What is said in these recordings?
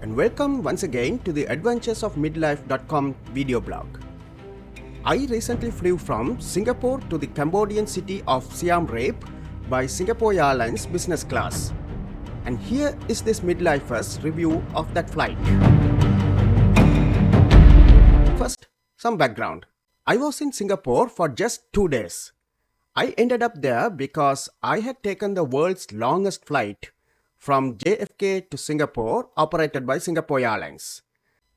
and welcome once again to the Adventures of Midlife.com video blog. I recently flew from Singapore to the Cambodian city of Siem Reap by Singapore Airlines business class. And here is this midlifers review of that flight. First, some background. I was in Singapore for just 2 days. I ended up there because I had taken the world's longest flight from JFK to Singapore operated by Singapore Airlines.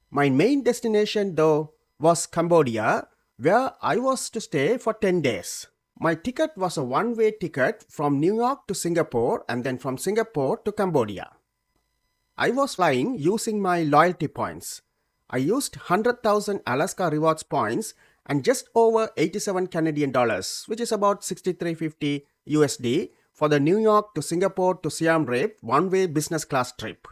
My main destination though was Cambodia, where I was to stay for 10 days. My ticket was a one-way ticket from New York to Singapore and then from Singapore to Cambodia. I was flying using my loyalty points. I used 100,000 Alaska Rewards points and just over 87 Canadian dollars, which is about 63.50 USD for the New York to Singapore to Siem Reap one-way business class trip.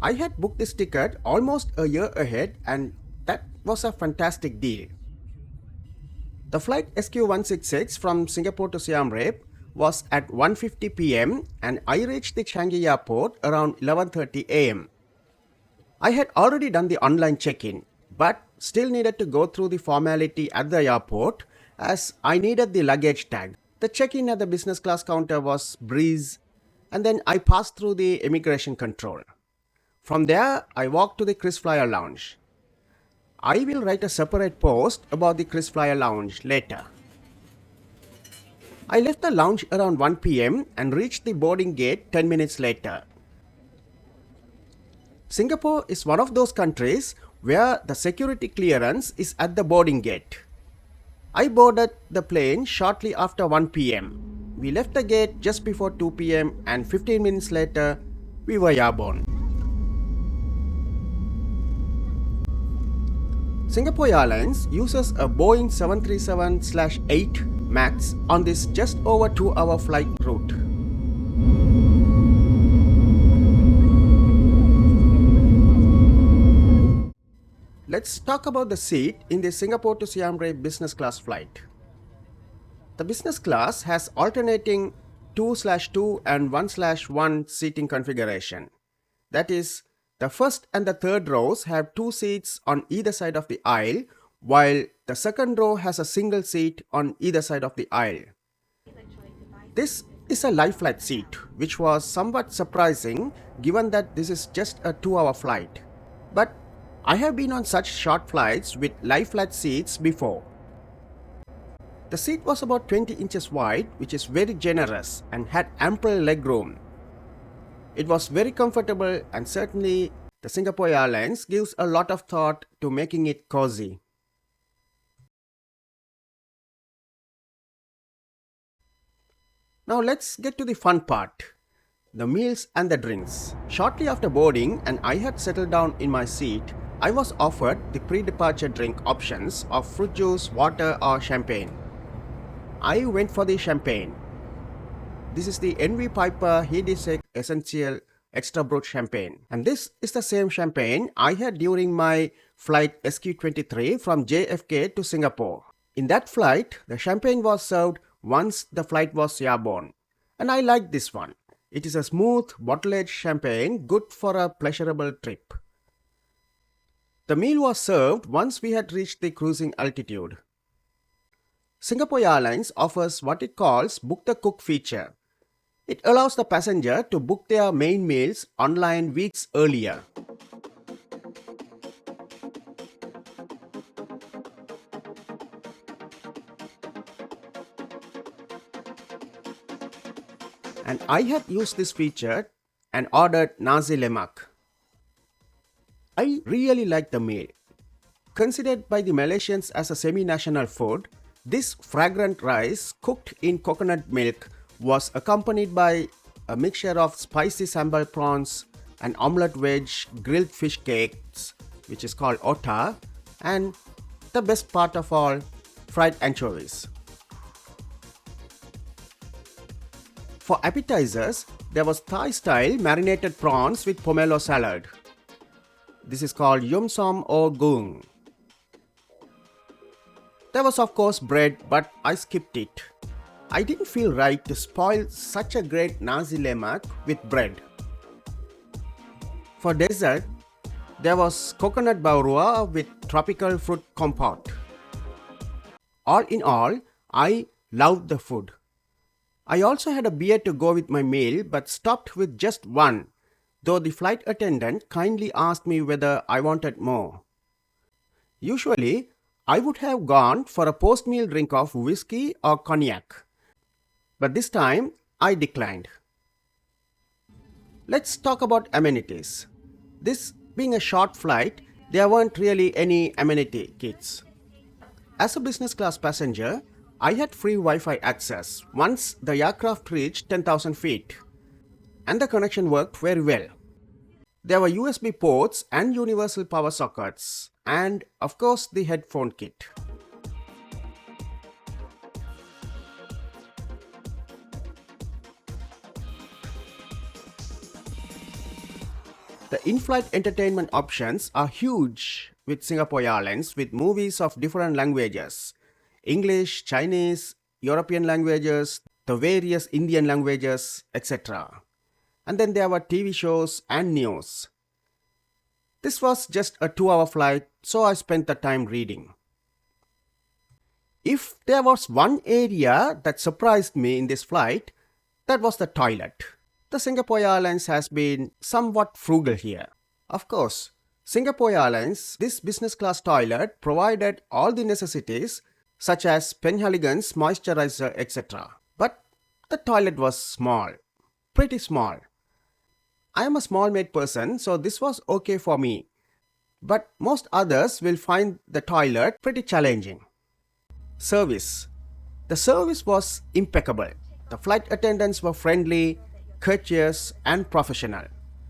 I had booked this ticket almost a year ahead and that was a fantastic deal. The flight SQ166 from Singapore to Siem Reap was at 1:50 p.m. and I reached the Changi airport around 11:30 a.m. I had already done the online check-in, but still needed to go through the formality at the airport as I needed the luggage tag. The check-in at the business class counter was breeze, and then I passed through the immigration control. From there, I walked to the KrisFlyer lounge. I will write a separate post about the KrisFlyer lounge later. I left the lounge around 1 p.m. and reached the boarding gate 10 minutes later. Singapore is one of those countries where the security clearance is at the boarding gate. I boarded the plane shortly after 1 p.m. We left the gate just before 2 p.m. and 15 minutes later, we were airborne. Singapore Airlines uses a Boeing 737-8 MAX on this just over 2-hour flight route. Let's talk about the seat in the Singapore to Siem Reap business class flight. The business class has alternating 2/2 and 1/1 seating configuration. That is, the first and the third rows have 2 seats on either side of the aisle, while the second row has a single seat on either side of the aisle. This is a lie flat seat, which was somewhat surprising given that this is just a 2-hour flight. But I have been on such short flights with lie flat seats before. The seat was about 20 inches wide, which is very generous and had ample leg room. It was very comfortable and certainly the Singapore Airlines gives a lot of thought to making it cozy. Now let's get to the fun part, the meals and the drinks. Shortly after boarding and I had settled down in my seat, I was offered the pre-departure drink options of fruit juice, water or champagne. I went for the champagne. This is the NV Piper Hedisek Essential Extra Brut Champagne. And this is the same champagne I had during my flight SQ23 from JFK to Singapore. In that flight, the champagne was served once the flight was airborne. And I like this one. It is a smooth, bottle-aged champagne, good for a pleasurable trip. The meal was served once we had reached the cruising altitude. Singapore Airlines offers what it calls Book the Cook feature. It allows the passenger to book their main meals online weeks earlier. And I had used this feature and ordered nasi lemak. I really liked the meal. Considered by the Malaysians as a semi-national food, this fragrant rice cooked in coconut milk was accompanied by a mixture of spicy sambal prawns, an omelette wedge, grilled fish cakes, which is called otak, and the best part of all, fried anchovies. For appetizers, there was Thai-style marinated prawns with pomelo salad. This is called yum som o gung. There was of course bread, but I skipped it. I didn't feel right to spoil such a great nasi lemak with bread. For dessert, there was coconut baurua with tropical fruit compote. All in all, I loved the food. I also had a beer to go with my meal but stopped with just one, though the flight attendant kindly asked me whether I wanted more. Usually, I would have gone for a post-meal drink of whiskey or cognac, but this time I declined. Let's talk about amenities. This being a short flight, there weren't really any amenity kits. As a business class passenger, I had free Wi-Fi access once the aircraft reached 10,000 feet, and the connection worked very well. There were USB ports and universal power sockets, and of course the headphone kit. The in-flight entertainment options are huge with Singapore Airlines, with movies of different languages: English, Chinese, European languages, the various Indian languages, etc. And then there were TV shows and news. This was just a 2-hour flight, so I spent the time reading. If there was one area that surprised me in this flight, that was the toilet. The Singapore Airlines has been somewhat frugal here. Of course, Singapore Airlines, this business class toilet provided all the necessities such as Penhaligons, moisturizer, etc. But the toilet was small, pretty small. I am a small-made person, so this was okay for me. But most others will find the toilet pretty challenging. Service. The service was impeccable. The flight attendants were friendly, courteous, and professional,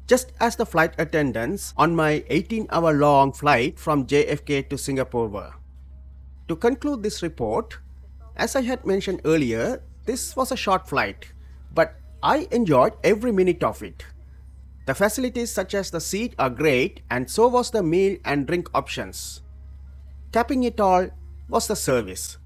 just as the flight attendants on my 18-hour-long flight from JFK to Singapore were. To conclude this report, as I had mentioned earlier, this was a short flight, but I enjoyed every minute of it. The facilities such as the seat are great, and so was the meal and drink options. Capping it all was the service.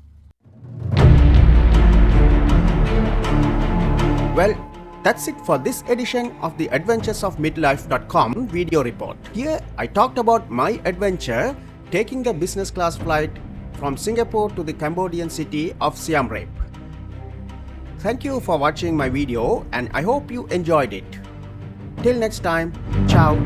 Well, that's it for this edition of the Adventures of Midlife.com video report. Here I talked about my adventure taking the business class flight from Singapore to the Cambodian city of Siem Reap. Thank you for watching my video, and I hope you enjoyed it. Till next time, ciao.